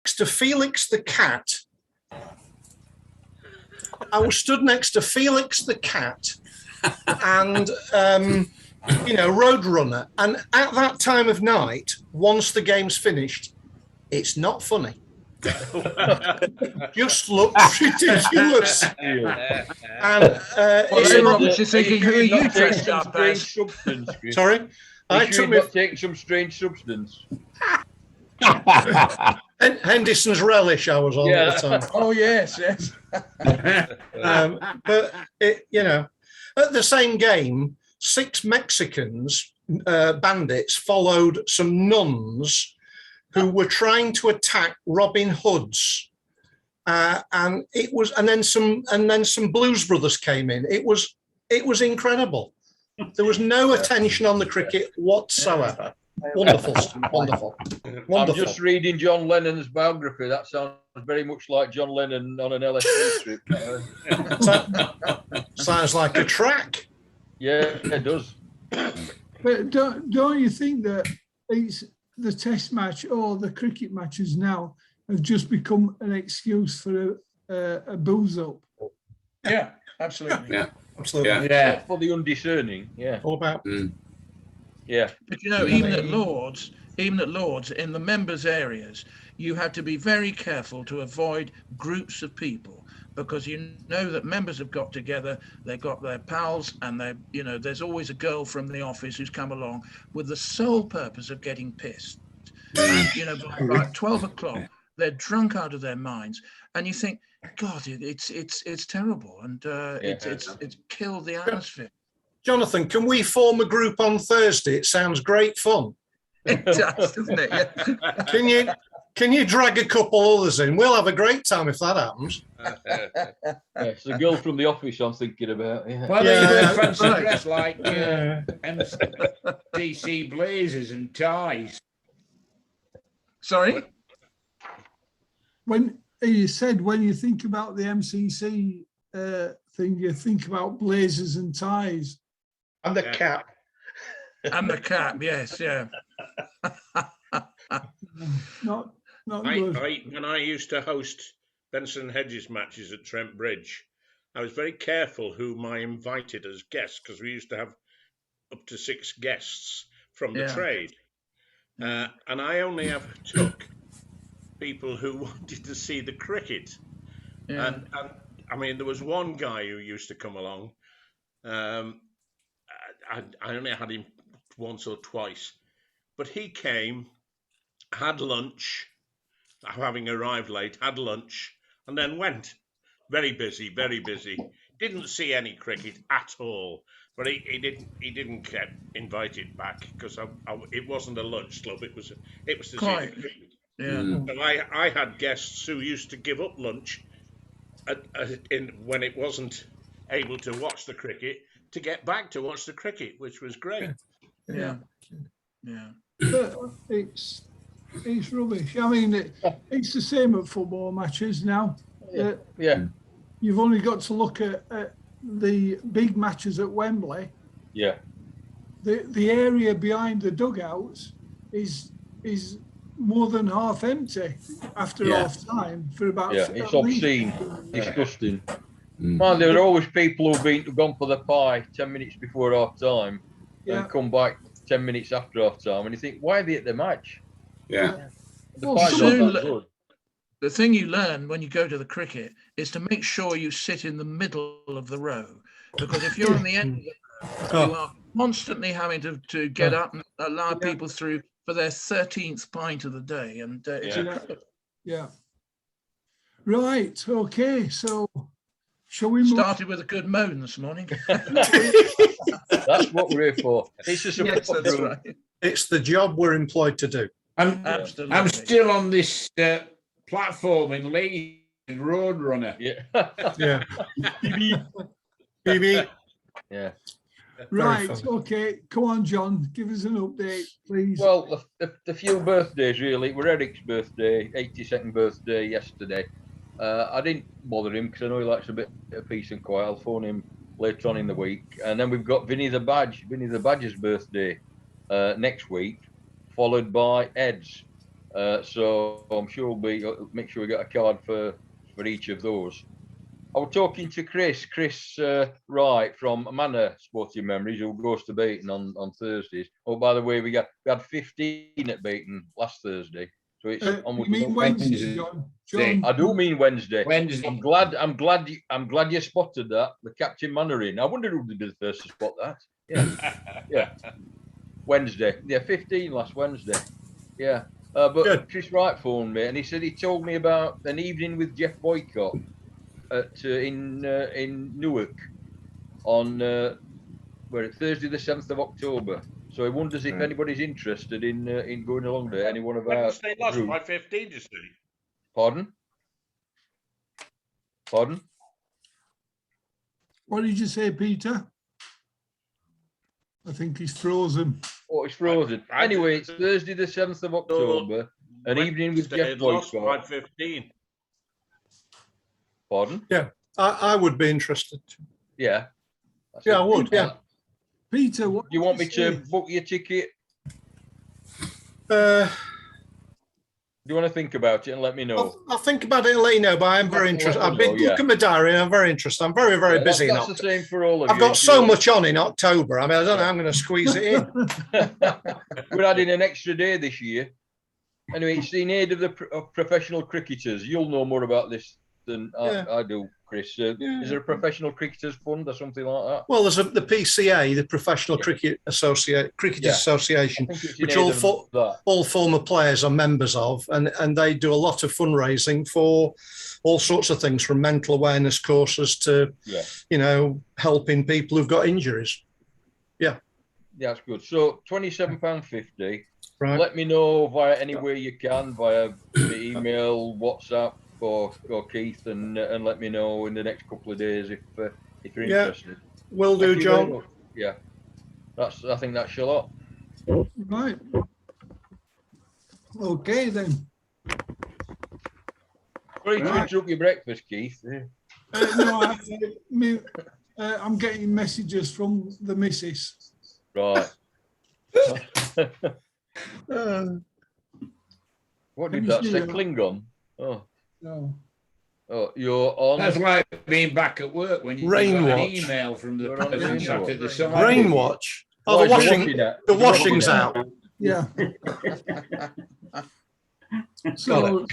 next to Felix the cat. I was stood next to Felix the cat and, Roadrunner. And at that time of night, once the game's finished, it's not funny. Just looks ridiculous. And they were obviously thinking, who are you dressed up as? Sorry? I took not taking some strange substance. Henderson's Relish I was on at the time. Oh, yes. But, at the same game, 6 Mexicans, bandits, followed some nuns who were trying to attack Robin Hoods. And then some Blues Brothers came in. It was incredible. There was no attention on the cricket whatsoever. Wonderful. I'm just reading John Lennon's biography. That sounds very much like John Lennon on an LSD trip. Sounds like a track. Yeah, it does. But don't you think that it's the test match or the cricket matches now have just become an excuse for a booze up? Yeah, absolutely. Yeah. Absolutely. Yeah. For the undiscerning. Yeah. All about. Yeah. But even at Lords, in the members' areas, you had to be very careful to avoid groups of people, because you know that members have got together, they've got their pals, and there's always a girl from the office who's come along with the sole purpose of getting pissed. And, by 12 o'clock, they're drunk out of their minds, and you think, God, it's terrible, and it's killed the atmosphere. Jonathan, can we form a group on Thursday? It sounds great fun. It does, doesn't it? Yeah. Can you drag a couple others in? We'll have a great time if that happens. It's the girl from the office I'm thinking about. Yeah. Well, they do fancy dress like MCC blazers and ties. Sorry? When you said when you think about the MCC thing, you think about blazers and ties. And the cap. And the cap, yes, yeah. Not good. When I used to host Benson Hedges matches at Trent Bridge, I was very careful whom I invited as guests, because we used to have up to 6 guests from the trade. And I only ever took people who wanted to see the cricket. Yeah. And I mean, there was one guy who used to come along. I only had him once or twice, but he came, had lunch, having arrived late, had lunch, and then went. Very busy. Didn't see any cricket at all, but he didn't get invited back because it wasn't a lunch club. It was to see the cricket. Yeah. So I had guests who used to give up lunch when it wasn't able to watch the cricket, to get back to watch the cricket, which was great. Yeah. But it's rubbish. I mean, it's the same at football matches now. Yeah. You've only got to look at the big matches at Wembley. Yeah. The area behind the dugouts is more than half empty after half time for about. Yeah, it's obscene, disgusting. Man, there are always people who've gone for the pie 10 minutes before half time and come back 10 minutes after half time, and you think, why are they at the match? Yeah. The thing you learn when you go to the cricket is to make sure you sit in the middle of the row, because if you're on the end of the row, you are constantly having to get up and allow people through for their 13th pint of the day, and Right. Okay. So, shall we started with a good moan this morning? That's what we're here for. It's just that's right. It's the job we're employed to do. Absolutely. I'm still on this platform in Leeds, Roadrunner. Yeah. BB. Yeah. Right. Okay. Come on, John. Give us an update, please. Well, the few birthdays really. It was Eric's birthday, 82nd birthday yesterday. I didn't bother him because I know he likes a bit of peace and quiet. I'll phone him later on in the week. And then we've got Vinny the Badger's birthday next week, followed by Ed's. So I'm sure make sure we get a card for each of those. I was talking to Chris Wright from Manor Sporting Memories, who goes to Bayton on Thursdays. Oh, by the way, we had 15 at Bayton last Thursday. So it's you mean Wednesday, John? I do mean Wednesday. Wednesday. I'm glad you spotted that. The Captain Mannering. I wonder who would be the first to spot that. Yeah. Yeah. Wednesday. Yeah, 15 last Wednesday. Yeah. But Good. Chris Wright phoned me and he said he told me about an evening with Jeff Boycott at in Newark on Thursday the 7th of October. So he wonders if anybody's interested in going along there. Any one of our Wednesday last group. by 15, you see. Pardon? What did you say, Peter? I think he's frozen. Oh, it's frozen. Anyway, it's Thursday the 7th of October, an evening with Jeff Lost by Boycott. 15. Pardon? Yeah, I would be interested. Yeah. Yeah, I would. Yeah. Peter, what You want me did you to book your ticket? Uh, Do you want to think about it and let me know? I'll think about it and let you know, but I am very interested. I've been looking at my diary and I'm very interested. I'm very, very busy in That's the October. same for all of you. I've got so much on in October. I mean, I don't know how I'm going to squeeze it in. We're adding an extra day this year. Anyway, it's in aid of the professional cricketers. You'll know more about this than I do, Chris. Is there a professional cricketers fund or something like that? Well, there's the PCA, the Professional Cricket Association, which all former players are members of, and they do a lot of fundraising for all sorts of things, from mental awareness courses to, helping people who've got injuries. Yeah. Yeah, that's good. So £27.50. Right. Let me know via any way you can, via the email, WhatsApp, or Keith, and let me know in the next couple of days if you're interested. Will do, John. Yeah, I think that's a lot. Right. Okay then. Sorry to interrupt your breakfast, Keith. No, I'm getting messages from the missus. Right. What did that say? Klingon? Oh. No. Oh, you're on. That's like being back at work when you get an email from the president sat at the side. Rainwatch. Oh, the washing's out. Yeah. So,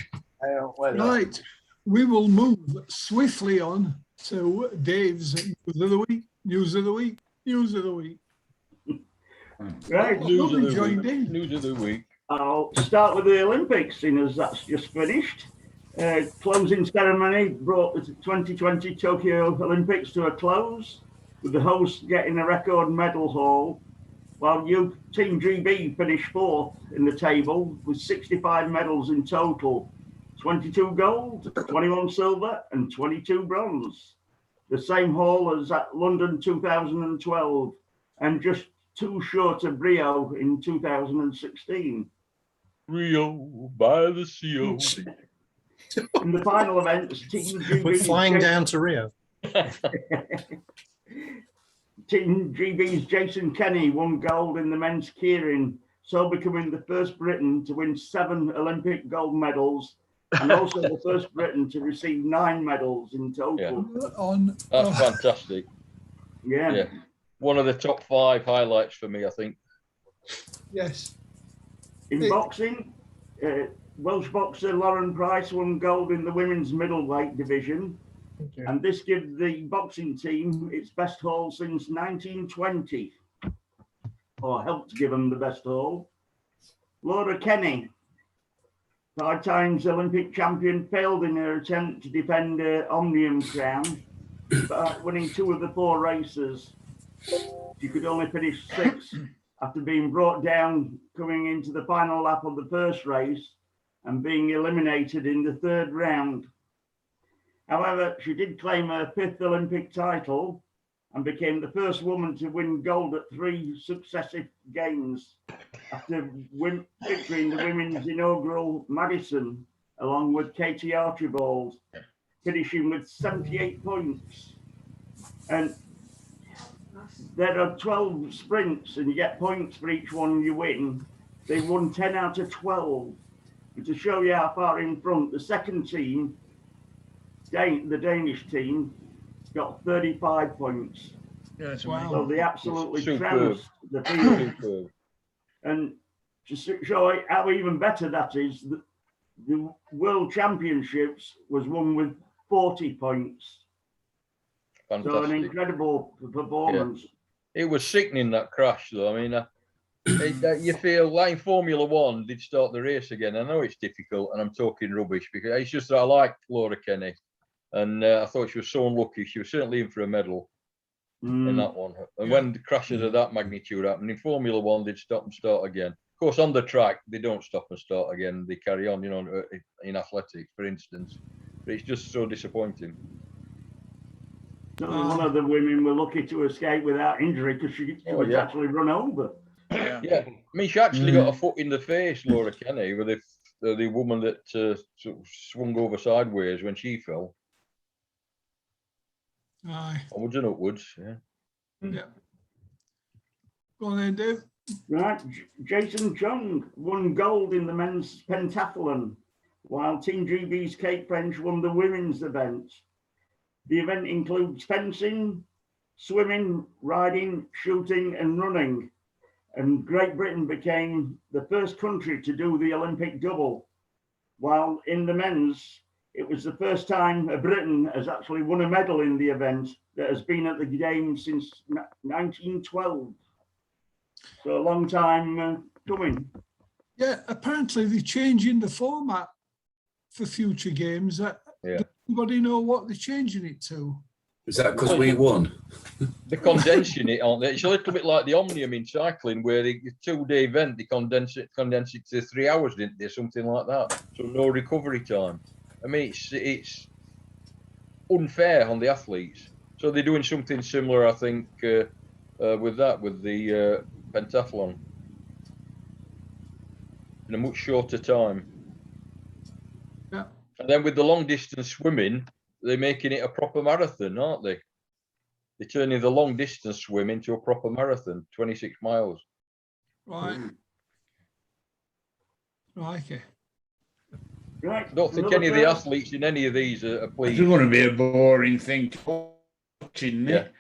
right, we will move swiftly on to Dave's News of the Week. Right. News of the week. I'll start with the Olympics, seeing as that's just finished. Closing ceremony brought the 2020 Tokyo Olympics to a close, with the hosts getting a record medal haul, while Team GB finished fourth in the table with 65 medals in total, 22 gold, 21 silver and 22 bronze. The same haul as at London 2012 and just too short of Rio in 2016. Rio by the sea. In the final events, Team GB... We're flying down to Rio. Team GB's Jason Kenny won gold in the men's keirin, so becoming the first Briton to win 7 Olympic gold medals and also the first Briton to receive 9 medals in total. Yeah. That's fantastic. Yeah. One of the top 5 highlights for me, I think. Yes. In boxing, Welsh boxer Lauren Price won gold in the women's middleweight division. Okay. And this gives the boxing team its best haul since 1920, or helped give them the best haul. Laura Kenny, 5 times Olympic champion, failed in her attempt to defend her Omnium crown, but winning 2 of the 4 races. She could only finish 6th after being brought down coming into the final lap of the first race and being eliminated in the 3rd round. However, she did claim her 5th Olympic title and became the first woman to win gold at 3 successive games after victory in the women's inaugural Madison, along with Katie Archibald, finishing with 78 points. And there are 12 sprints and you get points for each one you win. They won 10 out of 12. And to show you how far in front, the second team, the Danish team, got 35 points. Yeah, it's Wow. So they absolutely Superb. trounced the field. Superb. And to show how even better that is, the World Championships was won with 40 points. Fantastic. So an incredible performance. It was sickening, that crash, though. I mean, you feel like in Formula One, they'd start the race again. I know it's difficult, and I'm talking rubbish because it's just that I like Laura Kenny, and I thought she was so unlucky. She was certainly in for a medal in that one. And when the crashes of that magnitude happen in Formula One, they'd stop and start again. Of course, on the track, they don't stop and start again. They carry on, you know, in athletics, for instance. But it's just so disappointing. One of the women were lucky to escape without injury because she was actually run over. Yeah, I mean, she actually got a foot in the face, Laura Kenny, with the woman that sort of swung over sideways when she fell. Aye. Onwards and upwards, yeah. Yeah. Go on then, Dave. Right, Jason Chung won gold in the men's pentathlon, while Team GB's Kate French won the women's event. The event includes fencing, swimming, riding, shooting and running. And Great Britain became the first country to do the Olympic double. While in the men's, it was the first time a Briton has actually won a medal in the event that has been at the Games since 1912. So a long time coming. Yeah, apparently they're changing the format for future games. Yeah. Does anybody know what they're changing it to? Is that because we won? They're condensing it, aren't they? It's a little bit like the Omnium in cycling, where the 2-day event, they condense it to 3 hours, didn't they? Something like that. So no recovery time. I mean, it's unfair on the athletes. So they're doing something similar, I think, with the pentathlon in a much shorter time. Yeah. And then with the long distance swimming, they're making it a proper marathon, aren't they? They're turning the long distance swim into a proper marathon, 26 miles. Right. Right, okay. Right. I don't think any of the athletes in any of these are pleased. It's going to be a boring thing to watch, isn't it?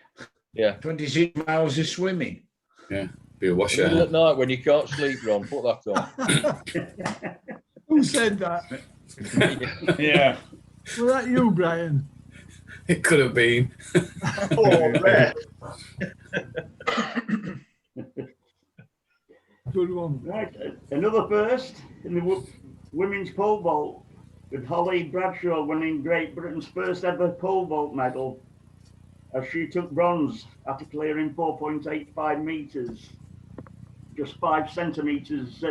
Yeah. 26 miles of swimming. Yeah, be a Middle washer. at night when you can't sleep, Ron, put that on. Who said that? Yeah. Was that you, Brian? It could have been. Oh, rare. Good one. Right, another first in the women's pole vault, with Holly Bradshaw winning Great Britain's first ever pole vault medal, as she took bronze after clearing 4.85 meters, just 5 centimeters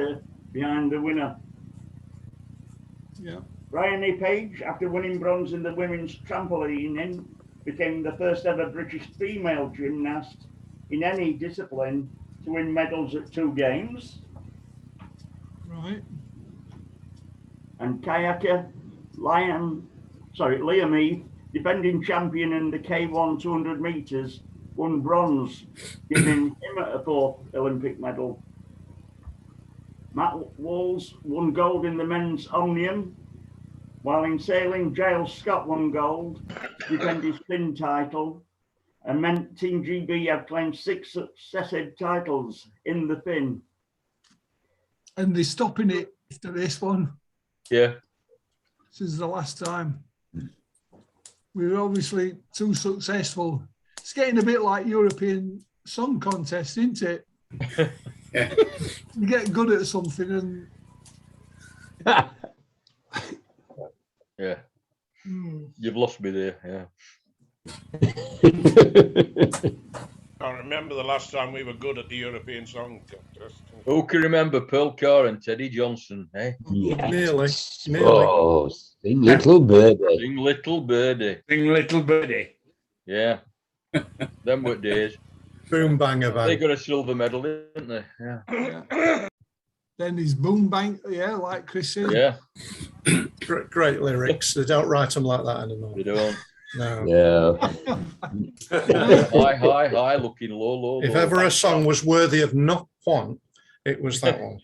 behind the winner. Yeah. Bryony Page, after winning bronze in the women's trampolining, became the first ever British female gymnast in any discipline to win medals at 2 games. Right. And kayaker Liam Heath, defending champion in the K1 200 meters, won bronze, giving him a 4th Olympic medal. Matt Walls won gold in the men's Omnium, while in sailing, Giles Scott won gold, defend his Finn title, and meant Team GB have claimed 6 successive titles in the Finn. And they're stopping it after this one. Yeah. This is the last time. We were obviously too successful. It's getting a bit like European Song Contest, isn't it? Yeah. You get good at something and Yeah. You've lost me there, yeah. I remember the last time we were good at the European Song Contest. Who can remember Pearl Carr and Teddy Johnson, eh? Yes. Nearly. Oh, sing little birdie. Sing Little Birdie. Sing Little Birdie. Yeah. Them were days. Boom banger They bang. got a silver medal, didn't they? Yeah. yeah. Then there's Boom Bang, yeah, like Chris said. Yeah, Great lyrics. They don't write them like that anymore. they don't. No. Yeah. High, high, looking low, low, If low. ever a song was worthy of not one, it was that one.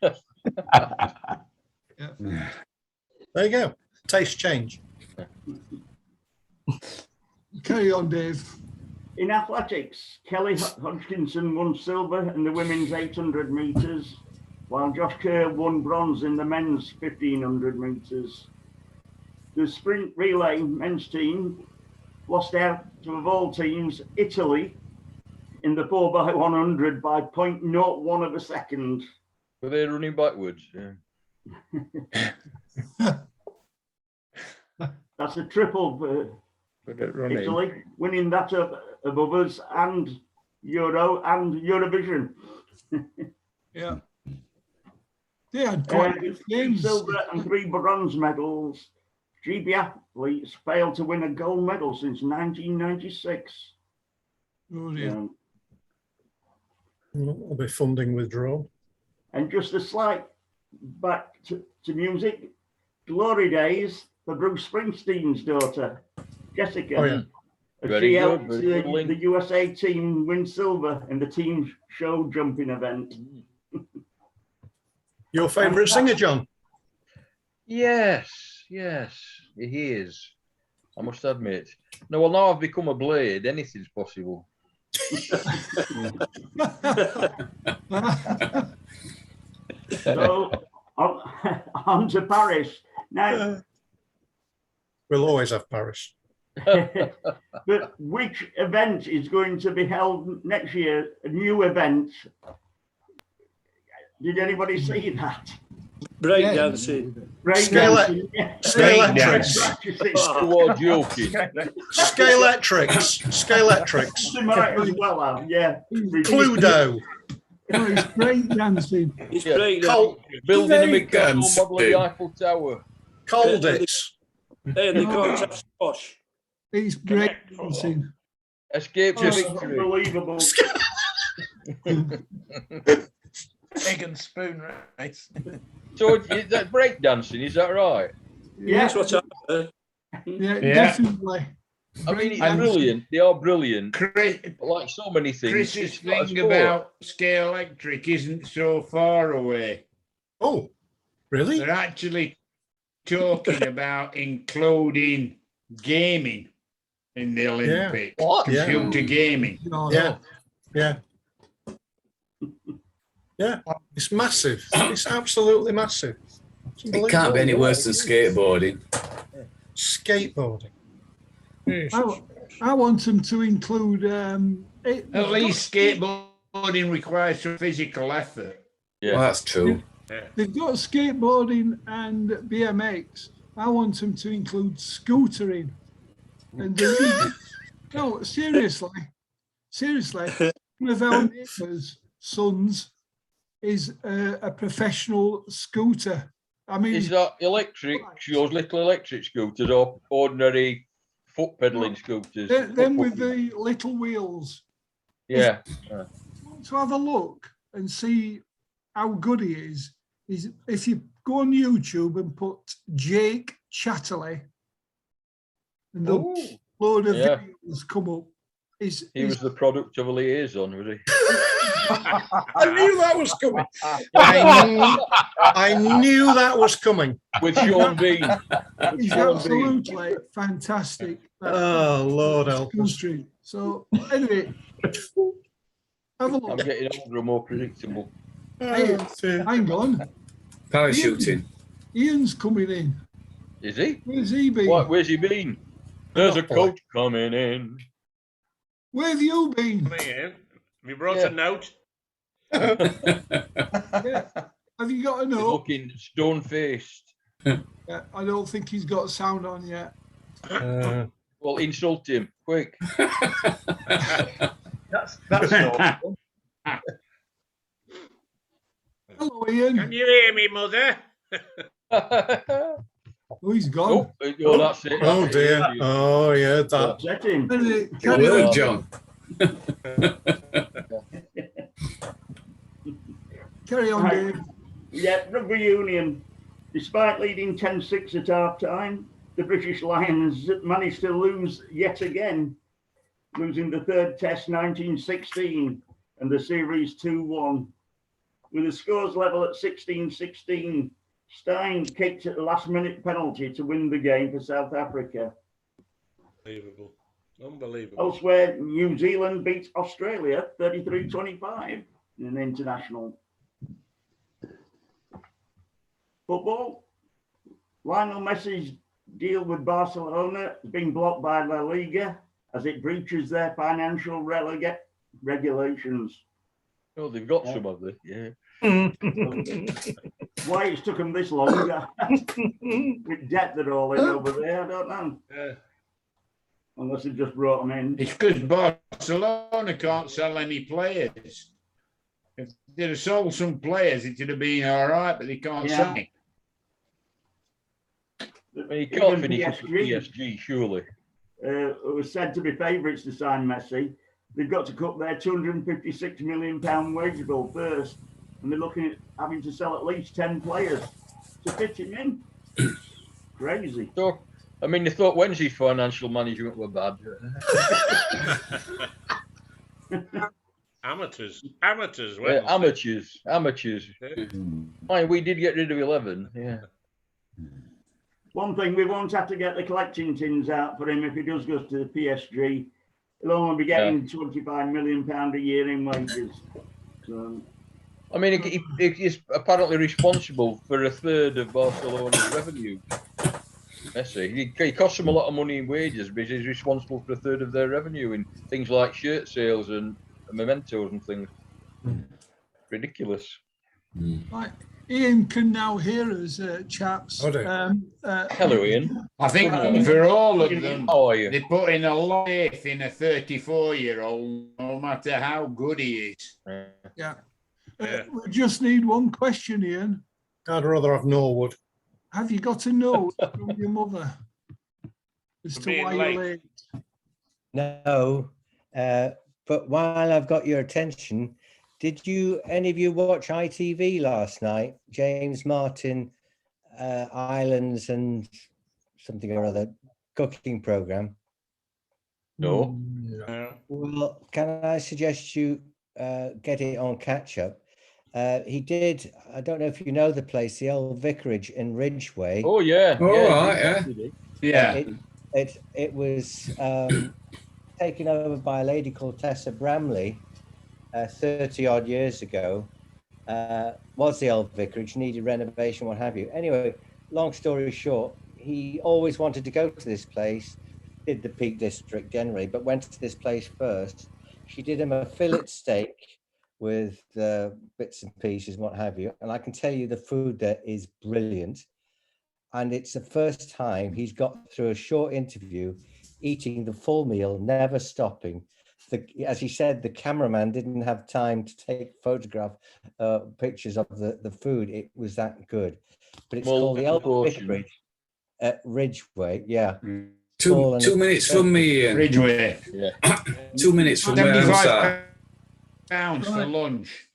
There you go. Taste change. Carry on, Dave. In athletics, Kelly Hodgkinson won silver in the women's 800 metres, while Josh Kerr won bronze in the men's 1500 metres. The sprint relay men's team lost out to, of all teams, Italy in the 4x100 by 0.01 of a second. Were they running backwards? Yeah. That's a triple for Italy, winning that above us and Euro and Eurovision. Yeah. They had quite good games. Silver and 3 bronze medals. GB athletes failed to win a gold medal since 1996. Oh, yeah. Will be funding withdrawn. And just a slight back to music. Glory Days for Bruce Springsteen's daughter, Jessica. Oh, yeah. Very She good, helped very good. the USA team win silver in the team show jumping event. Your favourite singer, John? Yes, he is. I must admit. No, well, now I've become a blade. Anything's possible. So on to Paris. Now, We'll always have Paris. but which event is going to be held next year? A new event. Did anybody see that? Breakdancing. Breakdancing. You are joking. Scaletrix. They might as well have, yeah. Cluedo. No, it's breakdancing. It's Yeah. breakdancing. Building a Mikado Breakdance. model of the Eiffel Tower. Colditz. Hey, they can't have squash. It's breakdancing. Escape to victory. Unbelievable. Egg and spoon race. So that's breakdancing, is that right? Yeah. That's what I heard. Yeah, Yeah. definitely. I mean, it's Breakdancing. brilliant. They are brilliant. Chris, But like so many things, Chris's it's not a thing sport. about Scale Electric isn't so far away. Oh, really? They're actually talking about including gaming in the Olympics. What? Yeah. Computer gaming. No, Yeah. Yeah. Yeah. It's massive. It's absolutely massive. It's It can't be any worse than skateboarding. Skateboarding. I want them to include At least skateboarding requires some physical effort. Yeah. Well, that's true. they've got skateboarding and BMX. I want them to include scootering. And no, seriously, one of our neighbours' sons is a professional scooter. I mean, Is that electric, those little electric scooters or ordinary foot pedaling scooters? them with the little wheels. Yeah. To have a look and see how good he is if you go on YouTube and put Jake Chatterley, and the Ooh. load of Yeah. videos come up. He was the product of a liaison, was he? I knew that was coming. I knew that was coming. With Sean Bean. He's absolutely fantastic. Oh, Lord help us. Country. So anyway, have a I'm look. getting older and more predictable. Hey, hang on. Parachuting. Ian's coming in. Is he? Where's he been? What? Where's he been? There's a Monopoly. coach coming in. Where have you been? Come here. Have you brought Yeah. a note? Yeah. Have you got a He's note? looking stone-faced. Yeah, I don't think he's got sound on yet. Well, insult him, quick. That's all. Hello, Ian. Can you hear me, mother? Oh, he's gone. Oh, that's it. Oh, that's it. dear. Oh, yeah. That. Set him. Anyway, Good carry on. work, John. Carry on, Right. Dave. Yeah, rugby union. Despite leading 10-6 at half time, the British Lions managed to lose yet again, losing the third test 1916 and the series 2-1. With the scores level at 16-16, Stein kicked at the last-minute penalty to win the game for South Africa. Unbelievable. Unbelievable. Elsewhere, New Zealand beats Australia 33-25 in an international. Football. Lionel Messi's deal with Barcelona has been blocked by La Liga as it breaches their financial regulations. Oh, they've got some of it, yeah. Why it's took them this long with debt they're all in over there, I don't know. Yeah. Unless they just brought them in. It's because Barcelona can't sell any players. If they'd have sold some players, it would have been all right, but they can't sell it. Well, you can't finish up with PSG, surely. It was said to be favourites to sign Messi. They've got to cut their £256 million wage bill first, and they're looking at having to sell at least 10 players to fit him in. Crazy. So, I mean, they thought Wednesday's financial management were bad. Amateurs. Yeah, amateurs. Yeah. Fine, we did get rid of 11. Yeah. One thing, we won't have to get the collecting tins out for him if he does go to the PSG. He'll only be getting £25 million a year in wages. So, I mean, he's apparently responsible for a third of Barcelona's revenue. Messi, he costs them a lot of money in wages because he's responsible for a third of their revenue in things like shirt sales and mementos and things. Ridiculous. Right. Ian can now hear us, chaps. Hello, Ian. I think for all of them, how are you? they put in a lot of faith in a 34-year-old, no matter how good he is. Yeah. We just need one question, Ian. I'd rather have Norwood. Have you got a note from your mother as to why you're late? No, but while I've got your attention, did any of you watch ITV last night? James Martin, Islands and something or other cooking program? No. Well, can I suggest you get it on catch up? He did. I don't know if you know the place, the old vicarage in Ridgeway. Oh yeah. Yeah. It was taken over by a lady called Tessa Bramley 30 odd years ago. Was the old vicarage, needed renovation, what have you. Anyway, long story short, he always wanted to go to this place, did the Peak District generally, but went to this place first. She did him a fillet steak with bits and pieces, what have you. And I can tell you the food there is brilliant. And it's the first time he's got through a short interview, eating the full meal, never stopping. As he said, the cameraman didn't have time to take pictures of the food. It was that good. But it's called the Old Vicarage at Ridgeway. Yeah. 2 minutes from me, Ian. Ridgeway. Yeah. 2 minutes from where I'm sat. £75 for lunch.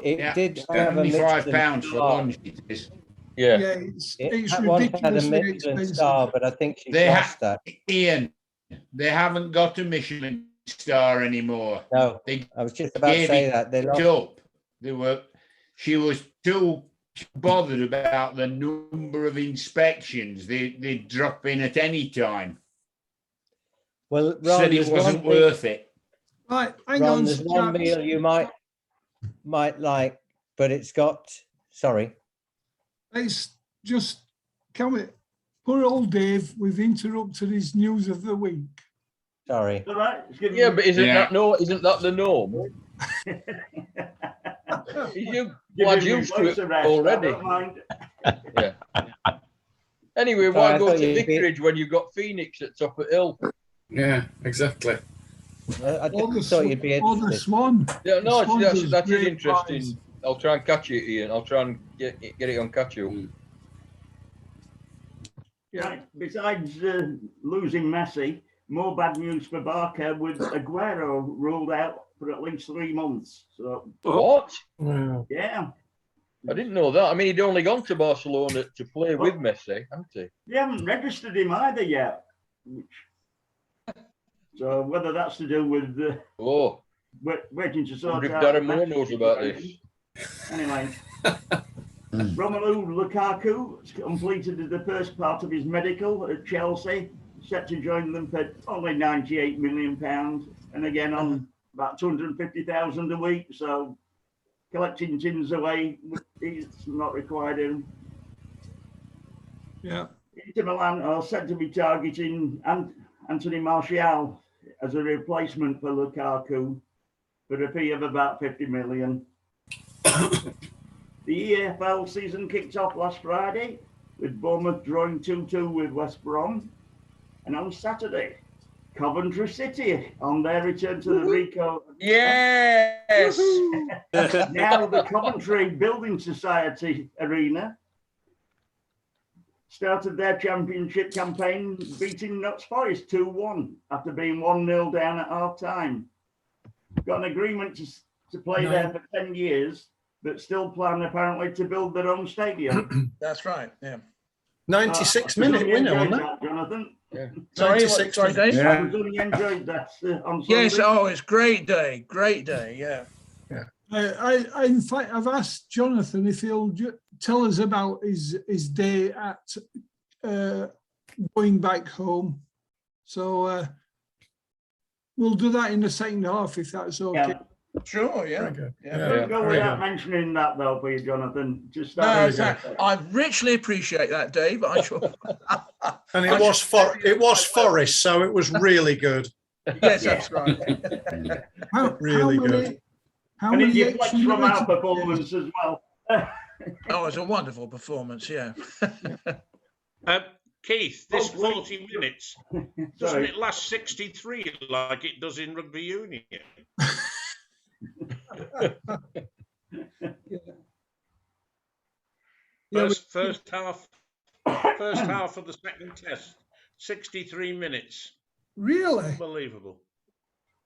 It did have a £75 for lunch. It is. Yeah. It's That one had a ridiculously Michelin expensive. star, but I think she's lost that. Ian, they haven't got a Michelin star anymore. No, I was just about to say that. They lost. She was too bothered about the number of inspections they'd drop in at any time. Well, Ron, said it wasn't worth it. Right, hang Ron, on, there's one chaps. meal you might like, but it's got, sorry. It's just, can we, poor old Dave, we've interrupted his news of the week. Sorry. All right. Yeah, but isn't that the norm? You're used to it already. Yeah. Anyway, why go to Vicarage when you've got Phoenix at top of hill? Yeah, exactly. I thought you'd be Or the Swan. Yeah, no, that is great interesting. prize. I'll try and catch it, Ian. I'll try and get it on catch up. Yeah. Right. Besides losing Messi, more bad news for Barca with Aguero ruled out for at least 3 months. So What? yeah, I didn't know that. I mean, he'd only gone to Barcelona to play with Messi, hadn't he? they haven't registered him either yet. So whether that's to do with waiting to I sort wonder if out. Darren Moore knows about this. Anyway, Romelu Lukaku has completed the first part of his medical at Chelsea, set to join them for only £98 million, and again on about 250,000 a week. So collecting tins away, it's not required him. Yeah. Inter Milan are said to be targeting Anthony Martial as a replacement for Lukaku for a fee of about 50 million. The EFL season kicked off last Friday with Bournemouth drawing 2-2 with West Brom. And on Saturday, Coventry City on their return to the Rico. Yes! Now the Coventry Building Society Arena started their championship campaign beating Notts Forest 2-1 after being 1-0 down at half time. Got an agreement to play there for 10 years, but still plan apparently to build their own stadium. That's right. Yeah. 96-minute winner, wasn't it? Jonathan. Yeah. Sorry, Dave? I really enjoyed that on Sunday. Yes, oh, it's great day. Great day, yeah. I in fact, I've asked Jonathan if he'll tell us about his day at going back home. So we'll do that in the second half if that's okay. Yeah. Sure, yeah. Don't go without mentioning that though, for you, Jonathan. Just I richly appreciate that, Dave. I sure. And it was Forest, so it was really good. Yes, that's right. Really good. How and many you flex from our performance as well. Oh, it's a wonderful performance, yeah. Keith, this 40 minutes, doesn't it last 63 like it does in rugby union? First half of the second test, 63 minutes. Really? Unbelievable.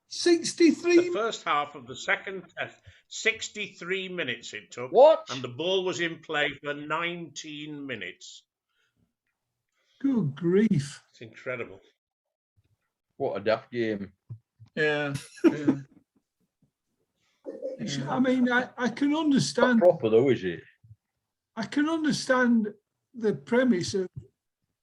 63? The first half of the second test, 63 minutes it took. What? And the ball was in play for 19 minutes. Good grief. It's incredible. What a daft game. Yeah. I mean, I can understand. Not proper though, is it? I can understand the premise of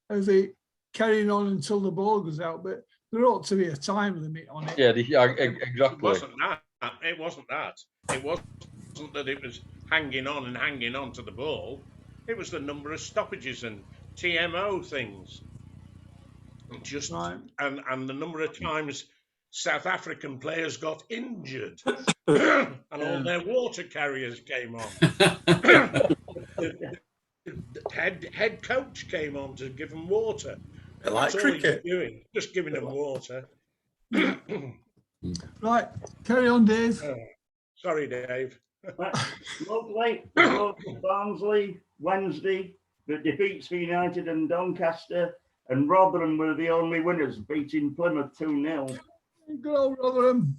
it carrying on until the ball goes out, but there ought to be a time limit on it. Yeah, exactly. It wasn't that. It wasn't that. It wasn't that it was hanging on to the ball. It was the number of stoppages and TMO things. Just right. and the number of times South African players got injured and all their water carriers came on. The head coach came on to give them water. Like cricket. Doing, just giving them water. Right, carry on, Dave. Sorry, Dave. Lovely. Barnsley, Wednesday, that defeats for United and Doncaster, and Rotherham were the only winners, beating Plymouth 2-0. Good old Rotherham.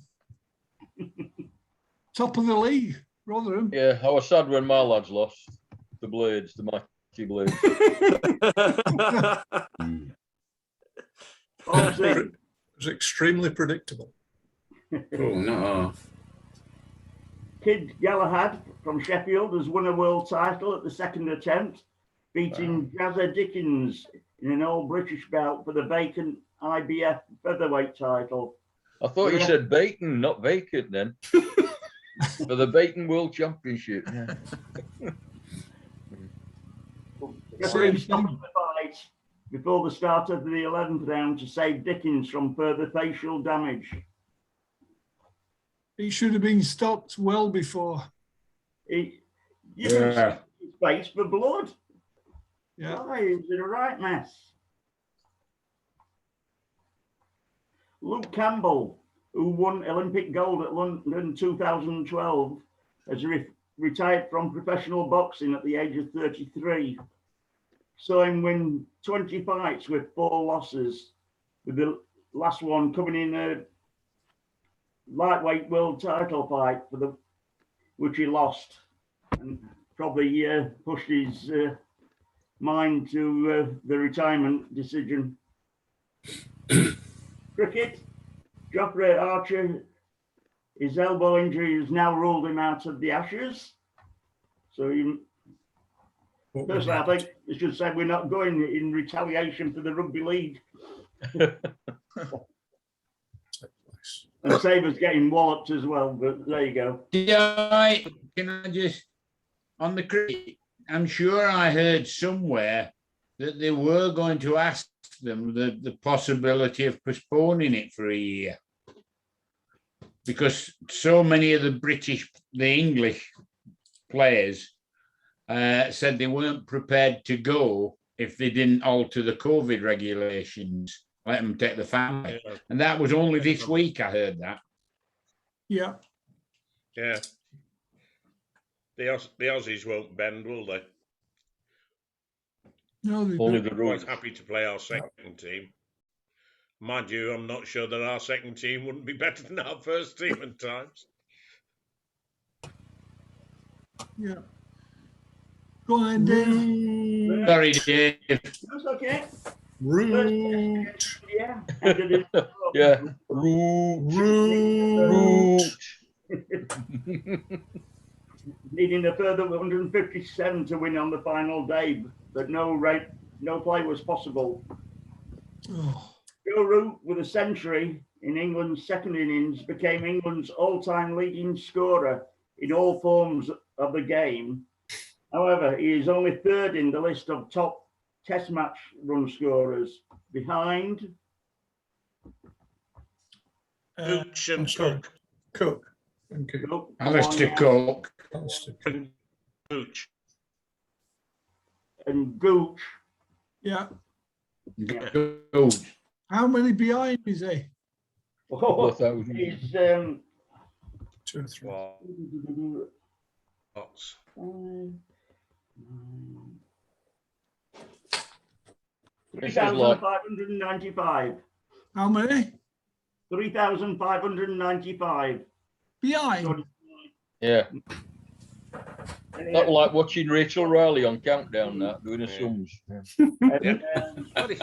Top of the league, Rotherham. Yeah, I was sad when my lads lost. The Blades, the mighty Blades. It was extremely predictable. Oh, no. Kid Galahad from Sheffield has won a world title at the second attempt, beating Jazza Dickens in an all-British bout for the vacant IBF featherweight title. I thought you said Bacon, not vacant then. For the Bacon World Championship. Yeah. Referee stopped the fight before the start of the 11th round to save Dickens from further facial damage. He should have been stopped well before. He used his face for blood. Yeah. Why is it a right mess? Luke Campbell, who won Olympic gold at London 2012, has retired from professional boxing at the age of 33. Saw him win 20 fights with 4 losses, with the last one coming in a lightweight world title fight which he lost, and probably pushed his mind to the retirement decision. Cricket, Jofre Archer, his elbow injury has now ruled him out of the Ashes, so he Personally, I think they should say we're not going in retaliation for the rugby league. And save us getting walloped as well, but there you go. Yeah, can I just, on the cricket, I'm sure I heard somewhere that they were going to ask them the possibility of postponing it for a year. Because so many of the English players said they weren't prepared to go if they didn't alter the COVID regulations, let them take the family. Yeah. And that was only this week I heard that. Yeah. Yeah. The Aussies won't bend, will they? No, they Only don't. the We're rules. happy to play our second team. Mind you, I'm not sure that our second team wouldn't be better than our first team at times. Yeah. Go on, Dave. Sorry, Dave. That's okay. Root. Yeah. Ended in- Yeah. Root. Needing a further 157 to win on the final day, but no play was possible. Oh, Joe Root, with a century in England's second innings, became England's all-time leading scorer in all forms of the game. However, he is only third in the list of top Test match run scorers, behind Gooch and Cook. Cook. Thank you. Cook, Alistair Cook. Alistair Cook. And Gooch. and Gooch. yeah. Good. How many behind is he? Oh, 4,000. he's 2 or 3. Lots. 3,595. How many? 3,595. Behind? Yeah. That was like watching Rachel Riley on Countdown, that doing the sums.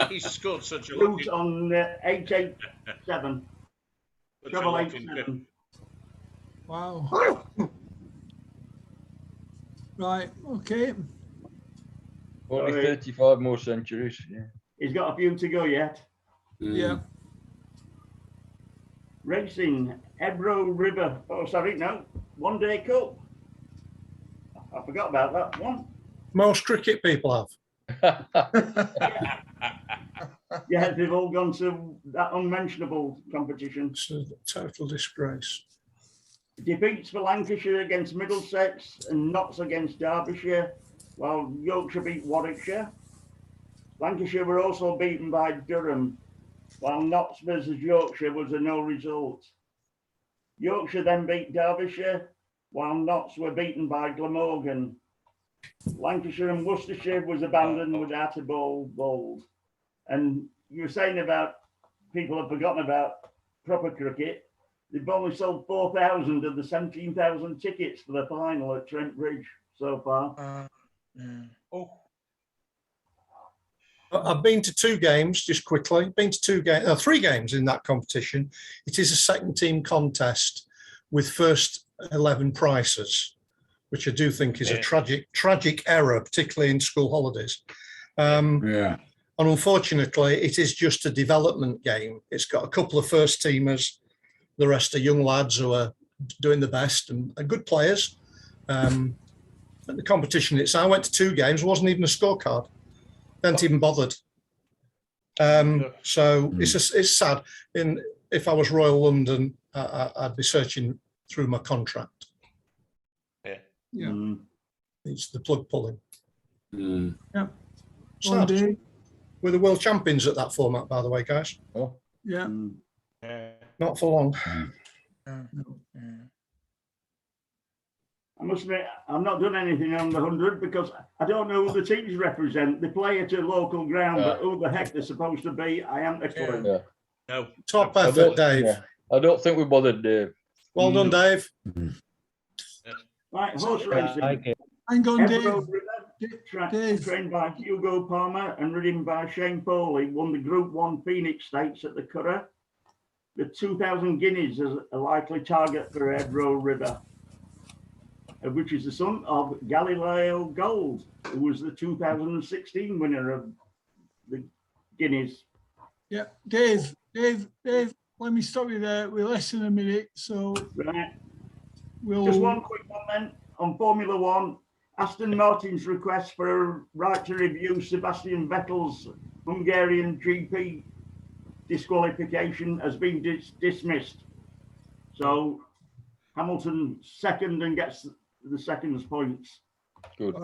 He scored such a Root lot. on 887. Such a Double lot 87. Wow. Right, okay. Only Sorry. 35 more centuries. Yeah. He's got a few to go yet. Yeah. Racing, Ebro River. Oh, sorry, no. One Day Cup. I forgot about that one. Most cricket people have. Yeah, they've all gone to that unmentionable competition. It's a total disgrace. Defeats for Lancashire against Middlesex and Notts against Derbyshire, while Yorkshire beat Warwickshire. Lancashire were also beaten by Durham, while Notts versus Yorkshire was a no result. Yorkshire then beat Derbyshire, while Notts were beaten by Glamorgan. Lancashire and Worcestershire was abandoned without a ball bowled. And you were saying about people have forgotten about proper cricket. They've only sold 4,000 of the 17,000 tickets for the final at Trent Bridge so far. Oh, I've been to 2 games, just quickly. Been to 3 games in that competition. It is a second team contest with first 11 prices, which I do think is a tragic error, particularly in school holidays. Yeah. And unfortunately, it is just a development game. It's got a couple of first teamers. The rest are young lads who are doing the best and are good players. And the competition, I went to 2 games, wasn't even a scorecard. Hadn't even bothered. So it's sad. If I was Royal London, I'd be searching through my contract. Yeah. It's the plug pulling. Yeah. Sad. One day. We're the world champions at that format, by the way, guys. Oh. Yeah. Not for long. I must admit, I've not done anything on the 100 because I don't know who the teams represent. They play at a local ground, but who the heck they're supposed to be, I haven't a clue. Yeah. no. Top effort, Dave. Yeah. I don't think we bothered, Dave. Well done, Dave. Right, horse racing. Hang on, Dave. Ebro River, trained by Hugo Palmer and ridden by Shane Foley, won the Group 1 Phoenix Stakes at the Curragh. The 2,000 guineas is a likely target for Ebro River, which is the son of Galileo Gold. who was the 2016 winner of the Guineas. Yeah, Dave, let me stop you there. We're less than a minute, so Right. we'll... Just one quick comment on Formula One. Aston Martin's request for a right to review Sebastian Vettel's Hungarian GP disqualification has been dismissed. So Hamilton second and gets the seconds points. Good.